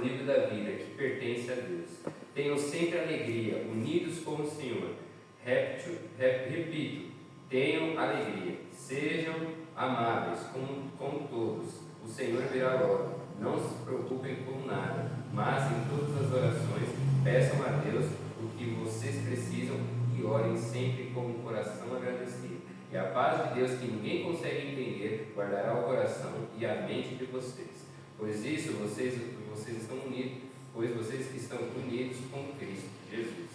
livro da vida que pertence a Deus. Tenham sempre alegria, unidos com o Senhor. Repito, tenham alegria. Sejam amáveis com todos. O Senhor virá logo. Não se preocupem com nada, mas em todas as orações peçam a Deus o que vocês precisam e orem sempre com um coração agradecido. E a paz de Deus, que ninguém consegue entender, guardará o coração e a mente de vocês. Pois vocês estão unidos, pois vocês estão unidos com Cristo Jesus.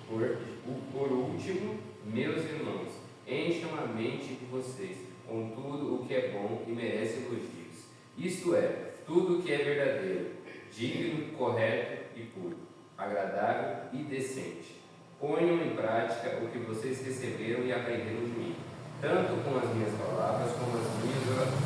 Por último, meus irmãos, encham a mente de vocês com tudo o que é bom e merece elogios. Isto é, tudo o que é verdadeiro, digno, correto e puro, agradável e decente. Ponham em prática o que vocês receberam e aprenderam de mim, tanto com as minhas palavras como as minhas orações.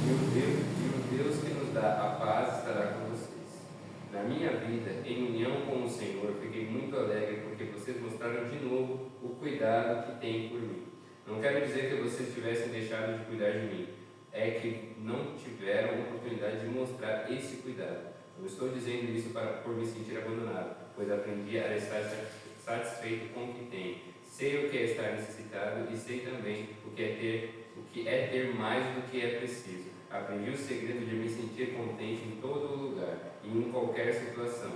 E o Deus que nos dá a paz estará com vocês. Na minha vida, em união com o Senhor, fiquei muito alegre porque vocês mostraram de novo o cuidado que têm por mim. Não quero dizer que vocês tivessem deixado de cuidar de mim, é que não tiveram oportunidade de mostrar esse cuidado. Eu estou dizendo isso por me sentir abandonado, pois aprendi a estar satisfeito com o que tenho. Sei o que é estar necessitado e sei também o que é ter mais do que é preciso. Aprendi o segredo de me sentir contente em todo lugar e em qualquer situação.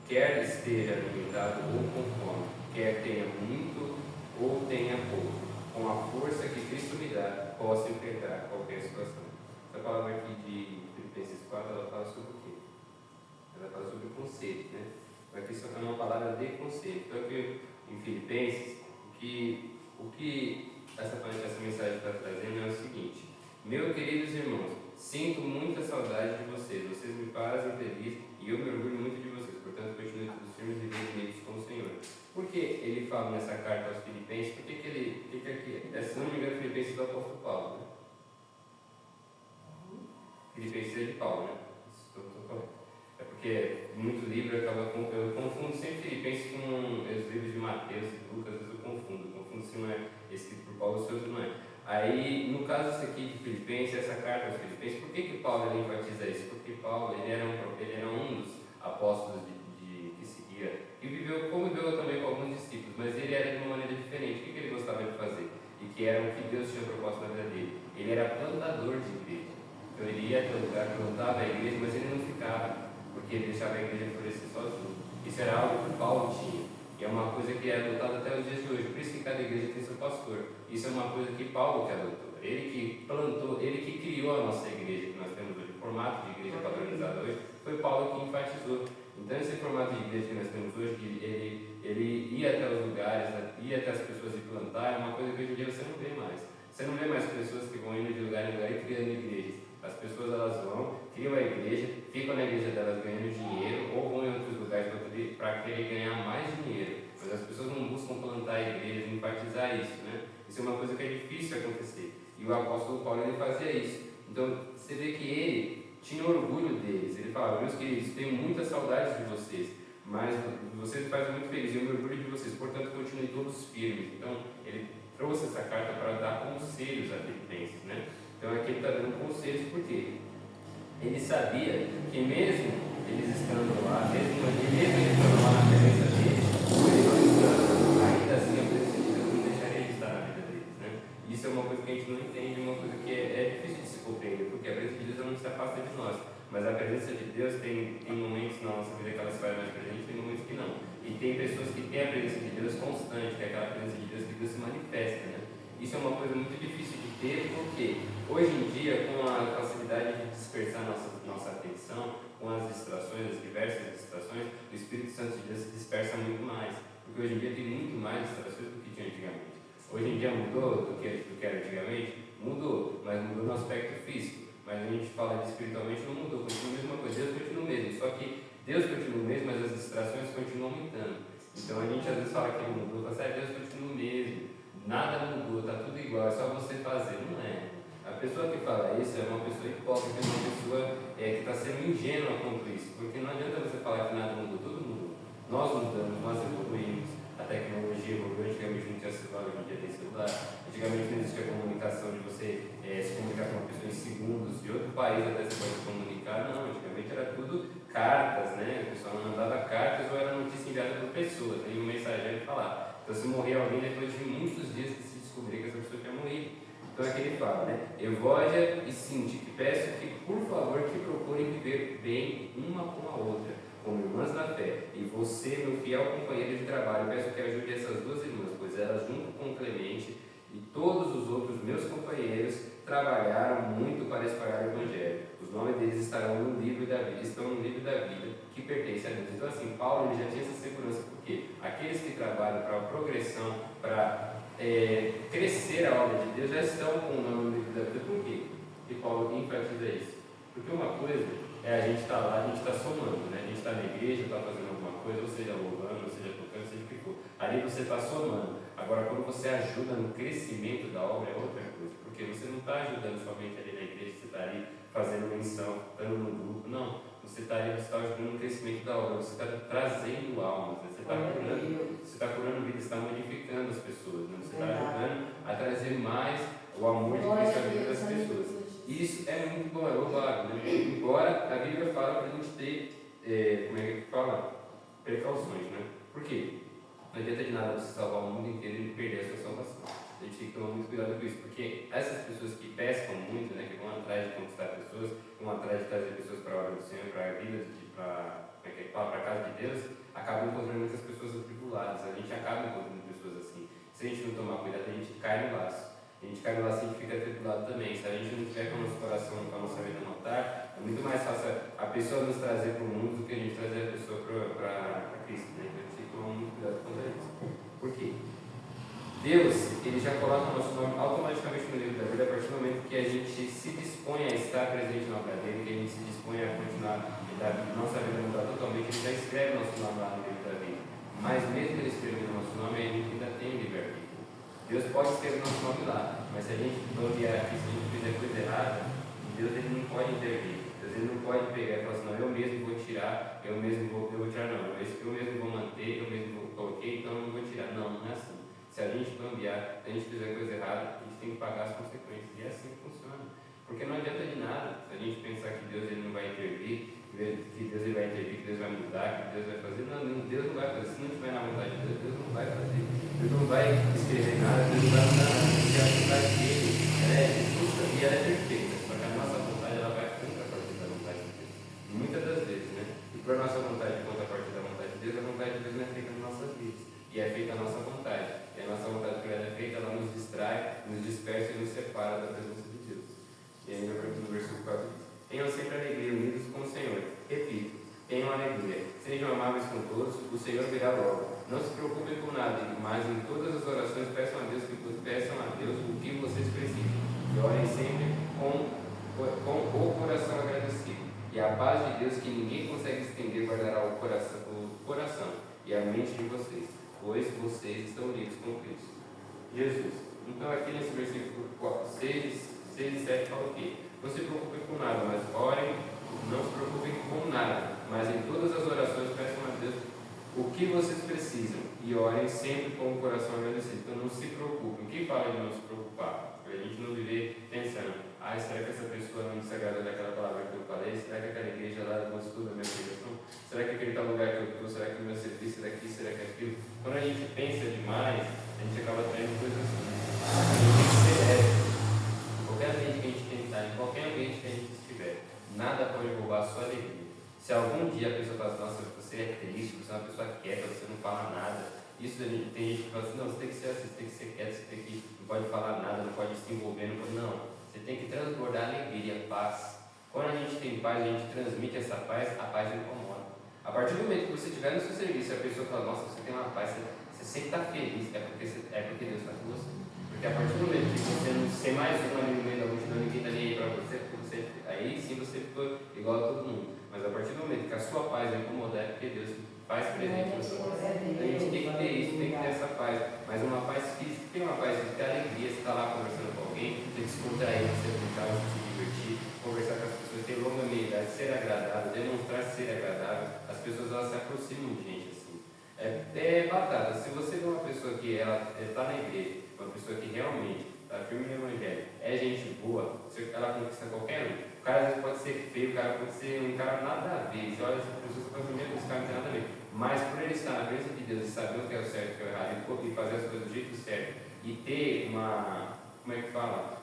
Quer esteja alimentado ou com fome, quer tenha muito ou tenha pouco. Com a força que Cristo me dá, posso enfrentar qualquer situação. Essa palavra aqui de Filipenses 4, ela fala sobre o quê? Ela fala sobre conselho, né? Aqui é uma palavra de conselho. Então, aqui em Filipenses, o que essa mensagem está trazendo é o seguinte: meus queridos irmãos, sinto muita saudade de vocês. Vocês me fazem feliz e eu me orgulho muito de vocês. Portanto, continue todos firmes e bem unidos com o Senhor. Por que ele fala nessa carta aos Filipenses? Por que ele fica aqui? Se não me engano, Filipenses é do apóstolo Paulo, né? Filipenses é de Paulo, né? Estou correto. É porque muito livro eu confundo sempre Filipenses com os livros de Mateus e Lucas, às vezes eu confundo se não é escrito por Paulo, se não é. Aí, no caso esse aqui de Filipenses, essa carta aos Filipenses, por que Paulo ele enfatiza isso? Porque Paulo ele era um dos apóstolos que seguia, e conviveu também com alguns discípulos, mas ele era de uma maneira diferente. O que ele gostava de fazer? E que era o que Deus tinha proposto na vida dele. Ele era plantador de igreja. Então ele ia até o lugar, plantava a igreja, mas ele não ficava, porque ele deixava a igreja florescer sozinho. Isso era algo que Paulo tinha. E é uma coisa que é adotada até os dias de hoje. Por isso que cada igreja tem seu pastor. Isso é uma coisa que Paulo que adotou. Ele que plantou, ele que criou a nossa igreja que nós temos hoje. O formato de igreja padronizada hoje foi Paulo que enfatizou. Então esse formato de igreja que nós temos hoje, ele ia até os lugares, ia até as pessoas e plantar, é uma coisa que hoje em dia você não vê mais. Você não vê mais pessoas que vão indo de lugar em lugar e criando igrejas. As pessoas elas vão, criam a igreja, ficam na igreja delas ganhando dinheiro, ou vão em outros lugares para querer ganhar mais dinheiro. Mas as pessoas não buscam plantar a igreja, enfatizar isso, né? Isso é uma coisa que é difícil acontecer. E o apóstolo Paulo ele fazia isso. Então você vê que ele tinha orgulho deles. Ele falava: meus queridos, tenho muita saudade de vocês, mas vocês me fazem muito feliz, eu me orgulho de vocês, portanto continuem todos firmes. Então ele trouxe essa carta para dar conselhos a Filipenses, né? Então aqui ele está dando conselhos porque ele sabia que mesmo eles estando lá, mesmo ele estando lá na presença deles, ainda assim a presença de Deus não deixaria de estar na vida deles, né? Isso é uma coisa que a gente não entende, uma coisa que é difícil de se compreender, porque a presença de Deus não se afasta de nós, mas a presença de Deus tem momentos na nossa vida que ela se faz mais presente, tem momentos que não. E tem pessoas que têm a presença de Deus constante, que é aquela presença de Deus que Deus se manifesta, né? Isso é uma coisa muito difícil de ter, porque hoje em dia, com a facilidade de dispersar nossa atenção, com as distrações, as diversas distrações, o Espírito Santo de Deus se dispersa muito mais, porque hoje em dia tem muito mais distrações do que tinha antigamente. Hoje em dia mudou do que era antigamente? Mudou, mas mudou no aspecto físico. Mas a gente fala de espiritualmente, não mudou, continua a mesma coisa, Deus continua o mesmo, só que Deus continua o mesmo, mas as distrações continuam aumentando. Então a gente às vezes fala que ele mudou, fala assim: Deus continua o mesmo, nada mudou, está tudo igual, é só você fazer. Não é. A pessoa que fala isso é uma pessoa hipócrita, é uma pessoa que está sendo ingênua quanto isso, porque não adianta você falar que nada mudou, tudo mudou. Nós mudamos, nós evoluímos, a tecnologia evoluiu, antigamente não tinha celular, hoje em dia tem celular. Antigamente não existia comunicação de você se comunicar com uma pessoa em segundos, de outro país até você pode se comunicar. Não, antigamente era tudo cartas, né? O pessoal mandava cartas ou era notícia enviada por pessoas, né? E o mensageiro falar. Então se morria alguém depois de muitos dias que se descobria que essa pessoa tinha morrido. Então é que ele fala, né? Evódia e Sinti, que peço que, por favor, que procurem viver bem uma com a outra, como irmãs na fé. E você, meu fiel companheiro de trabalho, peço que ajude essas duas irmãs, pois elas, junto com Clemente e todos os outros meus companheiros, trabalharam muito para espalhar o Evangelho. Os nomes deles estarão no livro da vida, estão no livro da vida, que pertence a Deus. Então assim, Paulo ele já tinha essa segurança, porque aqueles que trabalham para a progressão, para crescer a obra de Deus, já estão com o nome no livro da vida. Por quê? E Paulo enfatiza isso. Porque uma coisa é a gente estar lá, a gente está somando, né? A gente está na igreja, está fazendo alguma coisa, ou seja, louvando, ou seja, tocando, seja o que for. Ali você está somando. Agora, quando você ajuda no crescimento da obra, é outra coisa. Porque você não está ajudando somente ali na igreja, você está ali fazendo menção, estando no grupo. Não. Você está ajudando no crescimento da obra, você está trazendo almas, né? Você está curando vidas, você está modificando as pessoas, né? Você está ajudando a trazer mais o amor de Cristo à vida das pessoas. Isso é muito bom, é louvável, né? Embora a Bíblia fala para a gente ter, como é que fala? Precauções, né? Por quê? Não adianta de nada você salvar o mundo inteiro e perder a sua salvação. A gente tem que tomar muito cuidado com isso, porque essas pessoas que pescam muito, né, que vão atrás de conquistar pessoas, vão atrás de trazer pessoas para a obra do Senhor, para a vida, para a casa de Deus, acabam encontrando muitas pessoas atribuladas. A gente acaba encontrando pessoas assim. Se a gente não tomar cuidado, a gente cai no laço. A gente cai no laço e a gente fica atribulado também. Se a gente não tiver com o nosso coração, com a nossa vida no altar, é muito mais fácil a pessoa nos trazer para o mundo do que a gente trazer a pessoa para Cristo, né? Então a gente tem que tomar muito cuidado com isso. Por quê? Deus, ele já coloca o nosso nome automaticamente no livro da vida a partir do momento que a gente se dispõe a estar presente na obra dele, que a gente se dispõe a continuar a nossa vida mudar totalmente, ele já escreve o nosso nome lá no livro da vida. Mas mesmo ele escrevendo o nosso nome, a gente ainda tem livre-arbítrio. Deus pode escrever o nosso nome lá, mas se a gente não vier aqui, se a gente fizer coisa errada, Deus ele não pode intervir. Deus ele não pode pegar e falar assim, não, eu mesmo vou tirar, eu vou tirar, não. Esse que eu mesmo vou manter, eu mesmo coloquei, então eu não vou tirar. Não, não é assim. Se a gente cambiar, se a gente fizer coisa errada, a gente tem que pagar as consequências. E é assim que funciona. Porque não adianta de nada se a gente pensar que Deus ele não vai intervir, que Deus ele vai intervir, que Deus vai mudar, que Deus vai fazer. Não, Deus não vai fazer. Se não estiver na vontade de Deus, Deus não vai fazer. Deus não vai escrever nada, Deus não vai mudar nada. Porque a vontade dele é justa e ela é perfeita. Só que a nossa vontade ela vai contra a partir da vontade de Deus. Muitas das vezes, né? E por a nossa vontade contra a partir da vontade de Deus, a vontade de Deus não é feita nas nossas vidas. E é feita a nossa vontade. E a nossa vontade que ela é feita, ela nos distrai, nos dispersa e nos separa da presença de Deus. E aí no versículo 4 diz: tenham sempre alegria unidos com o Senhor. Repito, tenham alegria. Sejam amáveis com todos, o Senhor virá logo. Não se preocupem com nada, mas em todas as orações peçam a Deus o que vocês precisam. E orem sempre com o coração agradecido. E a paz de Deus, que ninguém consegue estender, guardará o coração e a mente de vocês, pois vocês estão unidos com Cristo Jesus. Então aqui nesse versículo 6 e 7 fala o quê? Não se preocupem com nada, mas orem, não se preocupem com nada, mas em todas as orações peçam a Deus o que vocês precisam e orem sempre com o coração agradecido. Então não se preocupem. Quem fala de não se preocupar? Para a gente não viver pensando, será que essa pessoa não se agrada daquela palavra que eu falei? Será que aquela igreja lá gostou da minha pregação? Será que aquele tal lugar que eu estou? Será que o meu serviço será aqui? Será que aquilo? Quando a gente pensa demais, a gente acaba traindo coisas assim. A gente tem que ser leve. Em qualquer ambiente que a gente tentar, em qualquer ambiente que a gente estiver, nada pode roubar a sua alegria. Se algum dia a pessoa fala assim, nossa, você é triste, você é uma pessoa quieta, você não fala nada. Isso tem gente que fala assim, não, você tem que ser assim, você tem que ser quieto, você tem que, não pode falar nada, não pode se envolver, não pode. Não, você tem que transbordar alegria, paz. Quando a gente tem paz, a gente transmite essa paz, a paz incomoda. A partir do momento que você estiver no seu serviço, a pessoa fala, nossa, você tem uma paz, você sempre está feliz, é porque Deus está com você. Porque a partir do momento que você não ser mais um ali no meio da multidão, ninguém está nem aí para você, aí sim você ficou igual a todo mundo. Mas a partir do momento que a sua paz vai incomodar, é porque Deus faz presente na sua vida. A gente tem que ter isso, tem que ter essa paz. Mas uma paz física, tem uma paz física, tem alegria, você está lá conversando com alguém, tem que se contrair, você brincar, você se divertir, conversar com as pessoas, ter longanimidade, ser agradável, demonstrar ser agradável. As pessoas elas se aproximam de gente assim. É batata. Se você vê uma pessoa que ela está na igreja, uma pessoa que realmente está firme no evangelho, é gente boa, ela conquista qualquer um. O cara às vezes pode ser feio, o cara pode ser um cara nada a ver. Você olha essa pessoa, você fala assim, esse cara não tem nada a ver. Mas por ele estar na presença de Deus e saber o que é o certo e o que é o errado, e fazer as coisas do jeito certo, e ter como é que fala?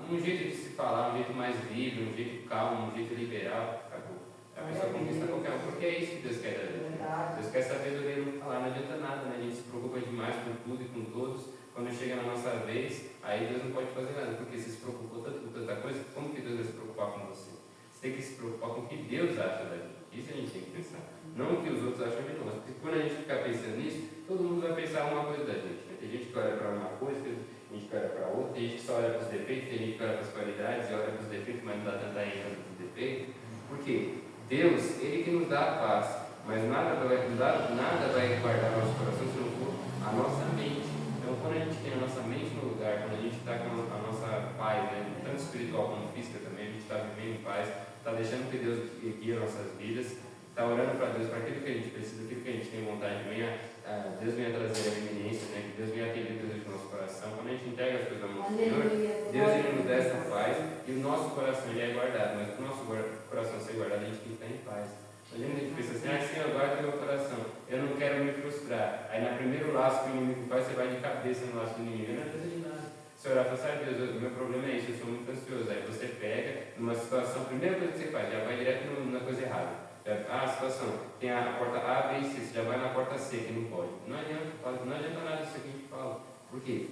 Um jeito de se falar, um jeito mais livre, um jeito calmo, um jeito liberal, acabou. A pessoa conquista qualquer um, porque é isso que Deus quer da gente. Deus quer sabedoria no falar, não adianta nada, né? A gente se preocupa demais com tudo e com todos. Quando chega na nossa vez, aí Deus não pode fazer nada, porque você se preocupou tanto com tanta coisa, como que Deus vai se preocupar com você? Você tem que se preocupar com o que Deus acha da gente. Isso a gente tem que pensar. Não o que os outros acham de nós. Porque quando a gente ficar pensando nisso, todo mundo vai pensar uma coisa da gente. Né? Tem gente que olha para uma coisa, tem gente que olha para outra, tem gente que só olha para os defeitos, tem gente que olha para as qualidades e olha para os defeitos, mas não dá tanta ênfase nos defeitos. Por quê? Deus, Ele que nos dá a paz, mas nada vai guardar nosso coração se não for a nossa mente. Então, quando a gente tem a nossa mente no lugar, quando a gente está com a nossa paz, né, tanto espiritual como física também, a gente está vivendo em paz, está deixando que Deus guie nossas vidas, está orando para Deus, para aquilo que a gente precisa, aquilo que a gente tem vontade, Deus venha trazer a eminência, né, que Deus venha atender o desejo do nosso coração. Quando a gente entrega as coisas na mão do Senhor, Deus ele nos dá essa paz e o nosso coração ele é guardado, mas para o nosso coração ser guardado, a gente tem que estar em paz. A gente pensa assim, Senhor, guarda o meu coração, eu não quero me frustrar. Aí no primeiro laço que o inimigo faz, você vai de cabeça no laço do inimigo, não adianta de nada. Você orar e falar, sabe Deus, o meu problema é isso, eu sou muito ansioso. Aí você pega numa situação, a primeira coisa que você faz, já vai direto na coisa errada. A situação, tem a porta A, B e C, você já vai na porta C, que não pode. Não adianta nada isso que a gente fala. Por quê?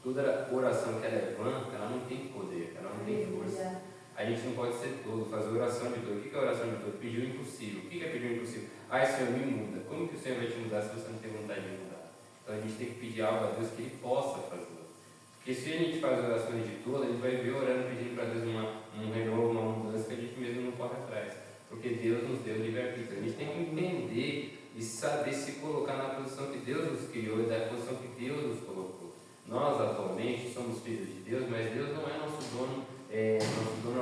Toda oração que ela é vã, ela não tem poder, ela não tem força. A gente não pode ser todo, fazer oração de todo. O que é oração de todo? Pedir o impossível. O que é pedir o impossível? Senhor, me muda. Como que o Senhor vai te mudar se você não tem vontade de mudar? Então a gente tem que pedir algo a Deus que Ele possa fazer. Porque se a gente faz orações de todo, a gente vai ver orando, pedindo para Deus um renovo, uma mudança que a gente mesmo não corre atrás. Porque Deus nos deu livre-arbítrio. A gente tem que entender e saber se colocar na posição que Deus nos criou e da posição que Deus nos colocou. Nós atualmente somos filhos de Deus, mas Deus não é nosso dono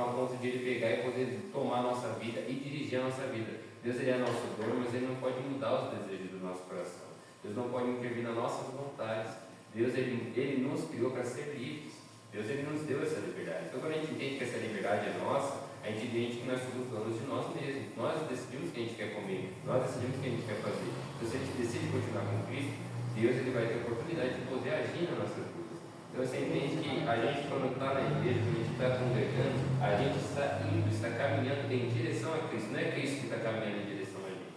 ao ponto de Ele pegar e poder tomar a nossa vida e dirigir a nossa vida. Deus ele é nosso dono, mas Ele não pode mudar os desejos do nosso coração. Deus não pode intervir nas nossas vontades. Deus ele nos criou para ser livres. Deus ele nos deu essa liberdade. Então quando a gente entende que essa liberdade é nossa, a gente entende que nós somos donos de nós mesmos. Nós decidimos o que a gente quer comer, nós decidimos o que a gente quer fazer. Então se a gente decide continuar com Cristo, Deus ele vai ter a oportunidade de poder agir nas nossas vidas. Então você entende que a gente quando está na igreja, quando a gente está congregando, a gente está indo, está caminhando em direção a Cristo. Não é Cristo que está caminhando em direção a gente.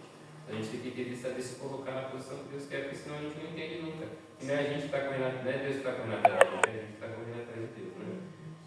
A gente tem que entender, saber se colocar na posição que Deus quer, porque senão a gente não entende nunca. E não é a gente que está correndo, não é Deus que está correndo atrás da gente, é a gente que está correndo atrás de Deus. Né?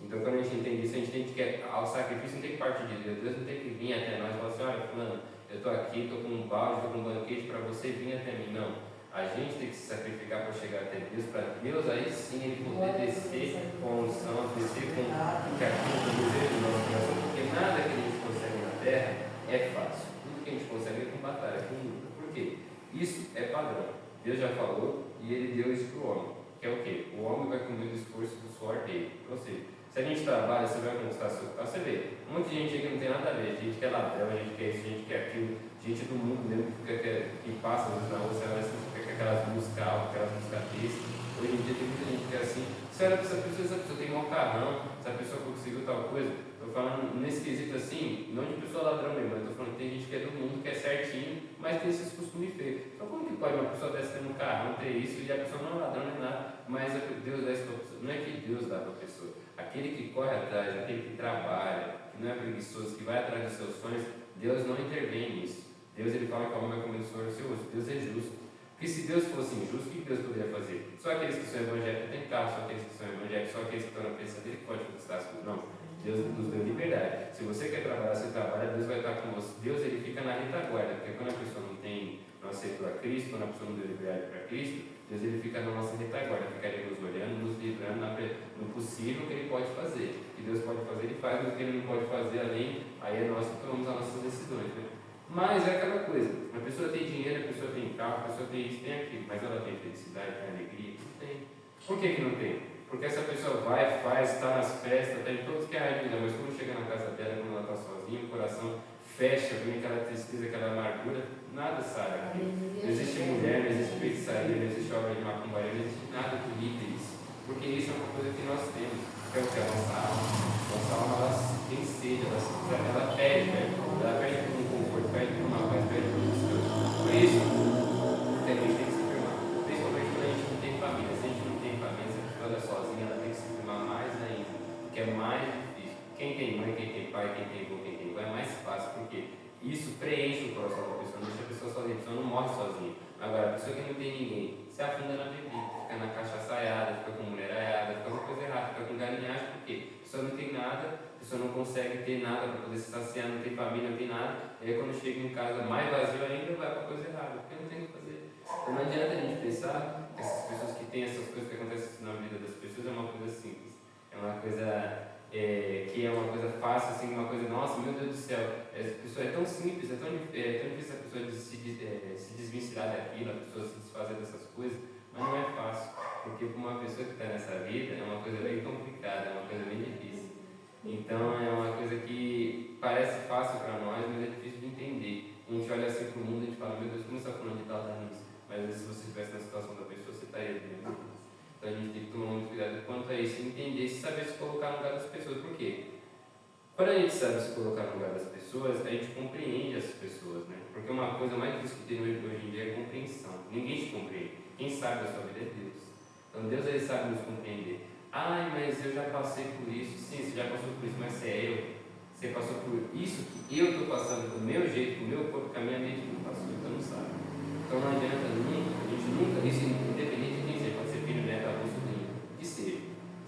Então quando a gente entende isso, a gente entende que ao sacrifício não tem que partir de Deus. Deus não tem que vir até nós e falar assim, olha, fulano, eu estou aqui, estou com um balde, estou com um banquete para você vir até mim. Não. A gente tem que se sacrificar para chegar até Deus, para Deus aí sim Ele poder descer com a unção, descer com aquilo do desejo do nosso coração, porque nada que a gente consegue na terra é fácil. Tudo que a gente consegue é com batalha, com luta. Por quê? Isso é padrão. Deus já falou e Ele deu isso para o homem. Que é o quê? O homem vai comer do esforço do suor dele. Ou seja, se a gente trabalha, você vai conquistar seu carro. Você vê, um monte de gente aqui não tem nada a ver. Gente que é ladrão, gente que é isso, gente que é aquilo. Gente do mundo mesmo que passa na rua, você vai fica com aquelas músicas altas, aquelas músicas tristes. Hoje em dia tem muita gente que é assim. Você olha para essa pessoa tem um carrão, essa pessoa conseguiu tal coisa. Estou falando nesse quesito assim, não de pessoa ladrão mesmo, mas estou falando que tem gente que é do mundo, que é certinho, mas tem esses costumes feios. Então como que pode uma pessoa dessa ter um carrão, ter isso, e a pessoa não é ladrão nem nada, mas Deus dá essa pessoa. Não é que Deus dá para a pessoa. Aquele que corre atrás, aquele que trabalha, que não é preguiçoso, que vai atrás dos seus sonhos, Deus não intervém nisso. Deus ele fala que a alma vai comer do suor do seu rosto. Deus é justo. Porque se Deus fosse injusto, o que Deus poderia fazer? Só aqueles que são evangélicos têm carro, só aqueles que são evangélicos, só aqueles que estão na presença dele que pode conquistar as coisas. Não. Deus nos deu liberdade. Se você quer trabalhar, você trabalha, Deus vai estar com você. Deus ele fica na retaguarda, porque quando a pessoa não aceitou a Cristo, quando a pessoa não deu liberdade para Cristo, Deus ele fica na nossa retaguarda, ficaria nos olhando, nos livrando no possível que ele pode fazer. O que Deus pode fazer, ele faz, o que ele não pode fazer além, aí é nós que tomamos as nossas decisões. Né? Mas é aquela coisa, a pessoa tem dinheiro, a pessoa tem carro, a pessoa tem isso, tem aquilo, mas ela tem felicidade, tem alegria, não tem. Por que não tem? Porque essa pessoa faz, está nas festas, está em todos que é a vida, mas quando chega na casa dela, quando ela está sozinha, o coração fecha, vem aquela tristeza, aquela amargura, nada sai aqui. Não existe mulher, não existe feitiçaria, não existe obra de macumbaria, não existe nada que limpe isso. Porque isso é uma coisa que nós temos, que é o que? A nossa alma. Nossa alma, ela tem sede, ela pede por um conforto, pede por uma paz, pede por um descanso. Por isso, a gente tem que se firmar. Principalmente quando a gente não tem família. Se a gente não tem família, se a pessoa anda sozinha, ela tem que se firmar mais ainda, porque é mais difícil. Quem tem mãe, quem tem pai, quem tem avô, quem tem avó, é mais fácil, porque isso preenche o coração da pessoa, não deixa a pessoa sozinha, a pessoa não morre sozinha. Agora, a pessoa que não tem ninguém, se afunda na bebida, fica na cachaçaiada, fica com mulheraiada, fica com coisa errada, fica com galinhagem, porque a pessoa não tem nada, a pessoa não consegue ter nada para poder se saciar, não tem família, não tem nada, e aí quando chega em casa mais vazio ainda, vai para coisa errada, porque não tem o que fazer. Então não adianta a gente pensar que essas pessoas que têm essas coisas que acontecem na vida das pessoas é uma coisa simples, é uma coisa que é uma coisa fácil, assim, uma coisa, nossa, meu Deus do céu, essa pessoa é tão simples, é tão difícil a pessoa se desvencilhar daquilo, a pessoa se desfazer dessas coisas, mas não é fácil, porque para uma pessoa que está nessa vida é uma coisa bem complicada, é uma coisa bem difícil. Então é uma coisa que parece fácil para nós, mas é difícil de entender. A gente olha assim para o mundo e a gente fala, meu Deus, como está falando de tal nisso? Mas se você estivesse na situação da pessoa, você estaria vendo. Então a gente tem que tomar muito cuidado quanto a isso, entender e saber se colocar no lugar das pessoas. Por quê? Quando a gente sabe se colocar no lugar das pessoas, a gente compreende as pessoas, né? Porque uma coisa mais difícil que tem hoje em dia é compreensão. Ninguém te compreende. Quem sabe da sua vida é Deus. Então Deus, ele sabe nos compreender. Ai, mas eu já passei por isso. Sim, você já passou por isso, mas você é eu. Você passou por isso que eu estou passando, do meu jeito, do meu corpo, com a minha mente não passou, então não sabe. Então não adianta nunca, a gente nunca, isso independente de quem seja, pode ser filho, neto, avô, sobrinho, que seja.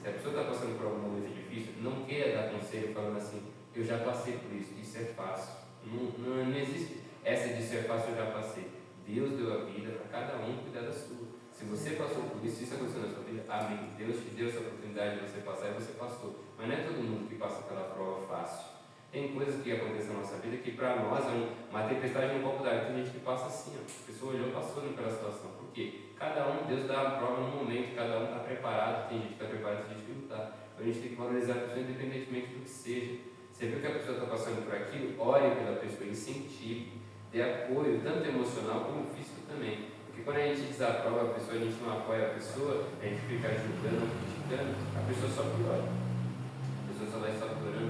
Se a pessoa está passando por algum momento difícil, não queira dar conselho falando assim, eu já passei por isso é fácil. Não existe essa de ser fácil, eu já passei. Deus deu a vida para cada um cuidar da sua. Se você passou por isso aconteceu na sua vida, amém. Deus te deu essa oportunidade de você passar e você passou. Mas não é todo mundo que passa pela prova fácil. Tem coisas que acontecem na nossa vida que para nós é uma tempestade no copo d'água. Tem gente que passa assim, ó. A pessoa olhou, passou pela situação. Por quê? Cada um, Deus dá a prova no momento, cada um está preparado. Tem gente que está preparada, tem gente que não está. Então a gente tem que valorizar a pessoa independentemente do que seja. Você viu que a pessoa está passando por aquilo? Ore pela pessoa, incentive, dê apoio, tanto emocional como físico também. Porque quando a gente desaprova a pessoa, a gente não apoia a pessoa, a gente fica julgando, criticando, a pessoa só piora. A pessoa só vai só piorando,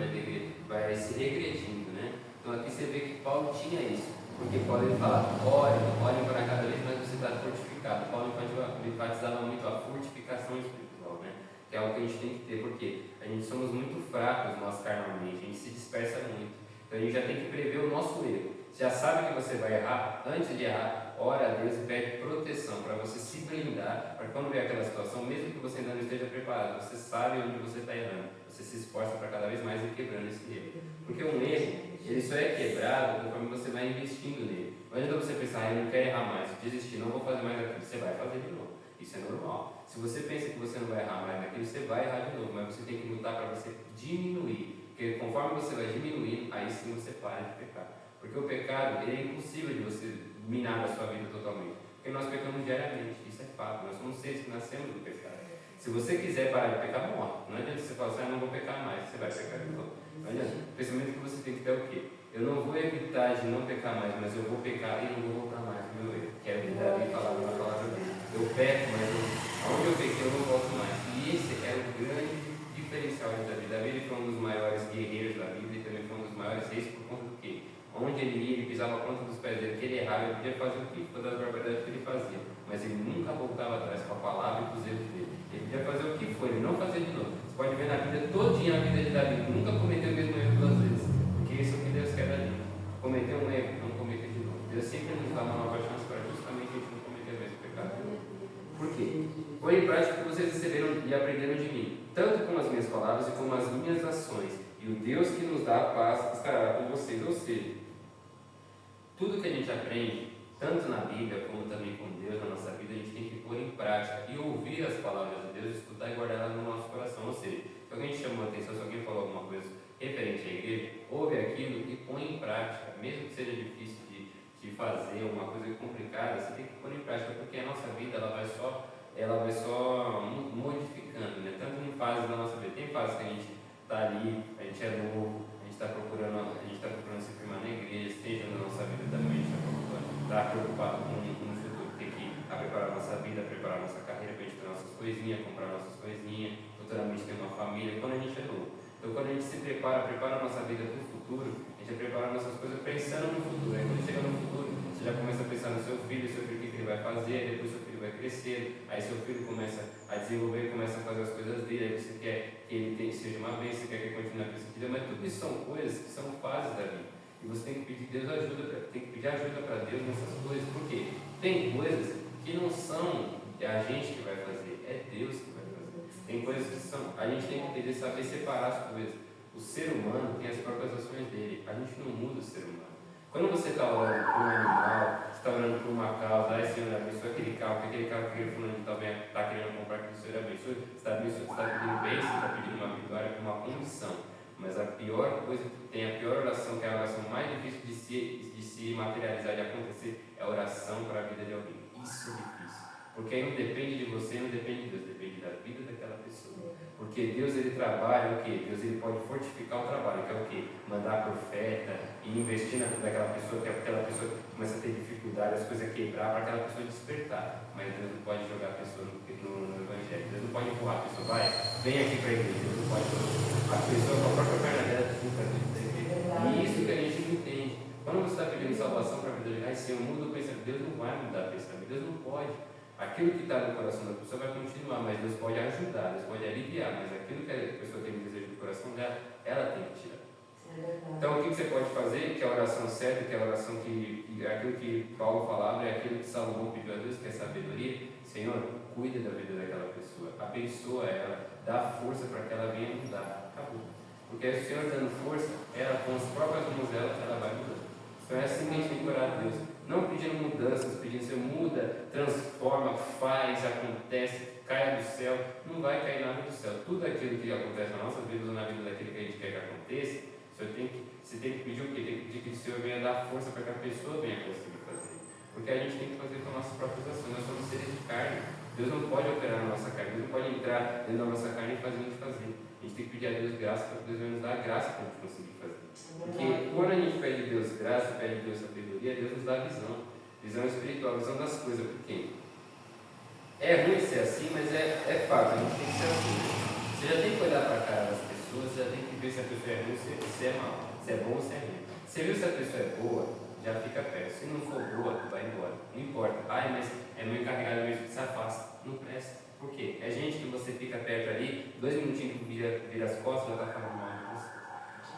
vai se regredindo, né? Então aqui você vê que Paulo tinha isso. Porque Paulo ele fala, orem para cada vez mais você está fortificado. Paulo enfatizava muito a fortificação espiritual, né? Que é algo que a gente tem que ter, porque a gente somos muito fracos nós carnalmente, a gente se dispersa muito. Então a gente já tem que prever o nosso erro. Você já sabe que você vai errar, antes de errar, ora a Deus e pede proteção para você se blindar, para quando vier aquela situação, mesmo que você ainda não esteja preparado, você sabe onde você está errando, você se esforça para cada vez mais ir quebrando esse erro. Porque um erro, ele só é quebrado conforme você vai investindo nele. Não adianta você pensar, eu não quero errar mais, desistir, não vou fazer mais aquilo, você vai fazer de novo. Isso é normal. Se você pensa que você não vai errar mais naquilo, você vai errar de novo, mas você tem que lutar para você diminuir. Porque conforme você vai diminuindo, aí sim você para de pecar. Porque o pecado, ele é impossível de você minar a sua vida totalmente. Porque nós pecamos diariamente, isso é fato. Nós somos seres que nascemos do pecado. Se você quiser parar de pecar, morre. Não adianta você falar assim, não vou pecar mais, você vai pecar de novo. Não adianta. O pensamento que você tem que ter é o quê? Eu não vou evitar de não pecar mais, mas eu vou pecar e não vou voltar mais no meu erro. Que é a verdade falada na palavra dele. Eu peco, mas aonde eu pequei eu não volto mais. E esse é o grande diferencial da vida. Davi foi um dos maiores guerreiros da vida e também foi um dos maiores reis por conta do quê? Onde ele ia, ele pisava a ponta dos pés dele, que ele errava, ele podia fazer o que for das barbaridades que ele fazia, mas ele nunca voltava atrás com a palavra e com os erros dele. Ele podia fazer o que for, ele não fazia de novo. Você pode ver na vida todinha a vida de Davi, nunca cometeu o mesmo erro duas vezes, porque isso é o que Deus quer da gente. Cometeu um erro, não cometer de novo. Deus sempre nos dá uma nova chance para justamente a gente não cometer o mesmo pecado. Por quê? Põe em prática o que vocês receberam e aprenderam de mim, tanto com as minhas palavras e com as minhas ações, e o Deus que nos dá a paz estará com vocês. Ou seja, tudo que a gente aprende, tanto na Bíblia como também com Deus na nossa vida, a gente tem que pôr em prática e ouvir as palavras de Deus, escutar e guardar elas no nosso coração. Ou seja, se alguém te chamou a atenção, se alguém falou alguma coisa referente à igreja, ouve aquilo e põe em prática, mesmo que seja difícil de fazer, uma coisa complicada, você tem que pôr em prática, porque a nossa vida ela vai só modificando, né? Tanto em fases da nossa vida. Tem fases que a gente está ali, a gente é novo, a gente está procurando se firmar na igreja, família, quando a gente é novo. Então, quando a gente se prepara a nossa vida para o futuro, a gente vai preparar nossas coisas pensando no futuro. Aí, quando chega no futuro, você já começa a pensar no seu filho o que ele vai fazer, depois seu filho vai crescer, aí seu filho começa a desenvolver, começa a fazer as coisas dele, aí você quer que ele seja uma vez, você quer que ele continue a perseguir, mas tudo isso são coisas que são fases da vida. E você tem que pedir Deus ajuda, tem que pedir ajuda para Deus nessas coisas. Por quê? Tem coisas que não são a gente que vai fazer, é Deus que vai fazer. Tem coisas que são, a gente tem que entender, saber separar as coisas. O ser humano tem as próprias ações dele, a gente não muda o ser humano. Quando você está orando por um animal, você está orando por uma causa, ai Senhor, abençoa aquele carro que aquele fulano está querendo comprar, que o Senhor abençoe, você está pedindo bênção, você está pedindo uma vitória com uma condição. Mas a pior coisa que tem, a pior oração, que é a oração mais difícil de se materializar, de acontecer, é a oração para a vida de alguém. Isso é difícil. Porque aí não depende de você, não depende de Deus, depende da vida daquela pessoa. Porque Deus, ele trabalha o quê? Deus, ele pode fortificar o trabalho, que é o quê? Mandar profeta e investir na vida daquela pessoa, que aquela pessoa começa a ter dificuldade, as coisas quebrar, para aquela pessoa despertar. Mas Deus não pode jogar a pessoa no Evangelho. Deus não pode empurrar a pessoa, vai, vem aqui para a igreja. Deus não pode. A pessoa com a própria perna dela desculpa a vida da igreja. E isso que a gente não entende. Quando você está pedindo salvação para a vida de ai Senhor, muda o pensamento. Deus não vai mudar o pensamento, Deus não pode. Aquilo que está no coração da pessoa vai continuar, mas Deus pode ajudar, Deus pode aliviar, mas aquilo que a pessoa tem desejo no coração dela, ela tem que tirar. Então, o que você pode fazer, que é a oração certa, que é a oração aquilo que Paulo falava, é aquilo que Salomão pediu a Deus, que é sabedoria. Senhor, cuida da vida daquela pessoa, abençoa ela, dá força para que ela venha mudar. Acabou. Porque o Senhor dando força, ela com as próprias mãos dela, ela vai mudar. Então é assim que a gente tem que orar a Deus. Não pedindo mudanças, pedindo Senhor, muda, transforma, faz, acontece, caia do céu. Não vai cair nada do céu. Tudo aquilo que acontece na nossa vida ou na vida daquele que a gente quer que aconteça, você tem que pedir o quê? Tem que pedir que o Senhor venha dar força para que a pessoa venha conseguir fazer. Porque a gente tem que fazer com as nossas próprias ações. Nós somos seres de carne. Deus não pode operar na nossa carne. Deus não pode entrar dentro da nossa carne e fazer a gente fazer. A gente tem que pedir a Deus graça para que Deus venha nos dar graça para a gente conseguir fazer. Porque quando a gente pede a Deus graça, pede a Deus sabedoria, Deus nos dá visão espiritual, visão das coisas. Por quê? É ruim ser assim, mas é fato, a gente tem que ser assim. Você já tem que olhar para a cara das pessoas, você já tem que ver se a pessoa é ruim, se é mal, se é bom ou se é ruim. Você viu se a pessoa é boa, já fica perto. Se não for boa, vai embora. Não importa. Ai, mas é meu encarregado mesmo, se afasta. Não presta. Por quê? É gente que você fica perto ali, 2 minutinhos que vira as costas, já está falando mal de você.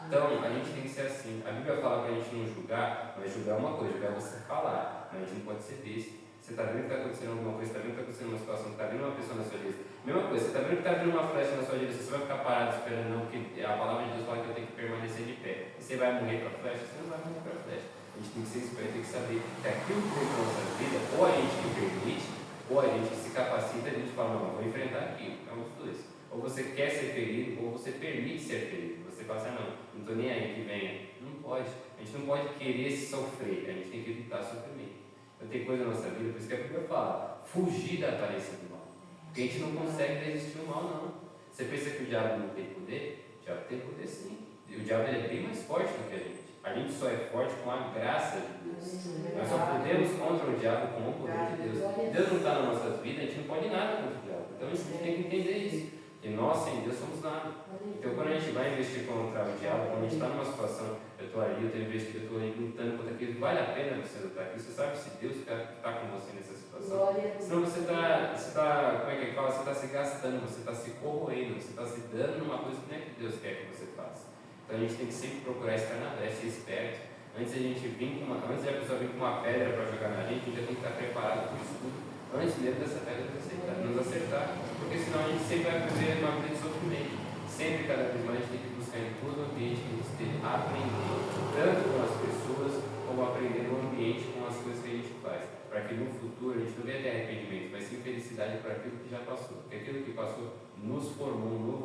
Então, a gente tem que ser assim. A Bíblia fala para a gente não julgar, mas julgar é uma coisa, julgar é você falar, mas a gente não pode ser desse. Você está vendo que está acontecendo alguma coisa, está vendo que está acontecendo uma situação, está vendo uma pessoa na sua direita. Mesma coisa, você está vendo que está vindo uma flecha na sua direita, você vai ficar parado esperando, não, porque a palavra de Deus fala que eu tenho que permanecer de pé. E você vai morrer para a flecha? Você não vai morrer para a flecha. A gente tem que ser esperto, tem que saber que aquilo que vem para a nossa vida, ou a gente que permite, ou a gente se capacita e a gente fala, não, vou enfrentar aquilo. É um dos dois. Ou você quer ser ferido, ou você permite ser ferido. Você fala assim, não estou nem aí que venha. Não pode. A gente não pode querer sofrer, a gente tem que evitar sofrimento. Então tem coisa na nossa vida, por isso que a Bíblia fala, fugir da aparência do mal. Porque a gente não consegue resistir ao mal, não. Você pensa que o diabo não tem poder? O diabo tem poder sim. E o diabo é bem mais forte do que a gente. A gente só é forte com a graça de Deus. Nós só podemos contra o diabo com o poder de Deus. Deus não está nas nossas vidas, a gente não pode nada contra o diabo. Então a gente tem que entender isso. E nós, sem Deus, somos nada. Então, quando a gente vai investir contra o diabo, quando a gente está numa situação, eu estou ali, eu estou investindo, eu estou ali lutando contra aquilo, vale a pena você lutar aqui? Você sabe se Deus está com você nessa situação? Senão você está, como é que fala? Você está se gastando, você está se corroendo, você está se dando numa coisa que não é que Deus quer que você faça. Então, a gente tem que sempre procurar estar na brecha, ser esperto. Antes de a pessoa vir com uma pedra para jogar na gente, a gente já tem que estar preparado com o escudo. Antes mesmo dessa pedra nos acertar, porque senão a gente sempre vai viver uma vida de sofrimento. Sempre, cada vez mais, a gente tem que buscar em todo o ambiente que a gente esteja aprendendo, tanto com as pessoas, como aprender no ambiente com as coisas que a gente faz, para que no futuro a gente não venha ter arrependimento, mas sim felicidade por aquilo que já passou, porque aquilo que passou nos formou um novo